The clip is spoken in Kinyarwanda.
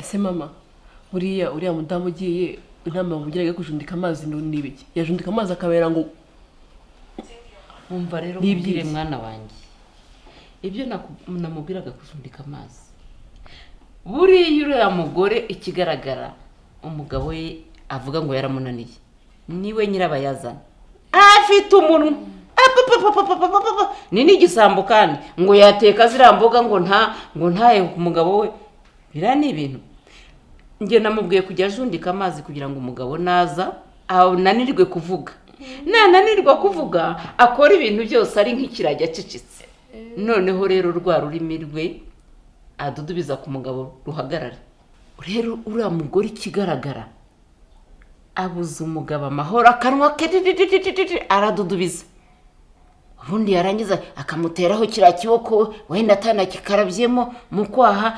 ese mama uriya mudamu ugiye inama mugiraga kujundika amazi n'ibiki yajundika amazi akabera ngo umva rero ubwire mwana wanjye ibyo namubwiraga kujundika amazi buriya uriya mugore ikigaragara umugabo we avuga ngo yaramunaniye niwe nyirabayazana afite umunwa ni n'igisambo kandi ngo yateka ziriya mboga ngo ntaye ku mugabo we biriya ni ibintu njye namubwiye kujya ajundika amazi kugira ngo umugabo naza ananirwe kuvuga nananirwa kuvuga akora ibintu byose ari nk'ikirajya acecetse noneho rero rwa rurimi rwe adudubiza ku mugabo ruhagarara rero uriya mugore ikigaragara abuza umugabo amahoro akanwa ke aradudubiza ubundi yarangiza akamuteraho kiriya kiboko wenda atanakikarabyemo mu kwaha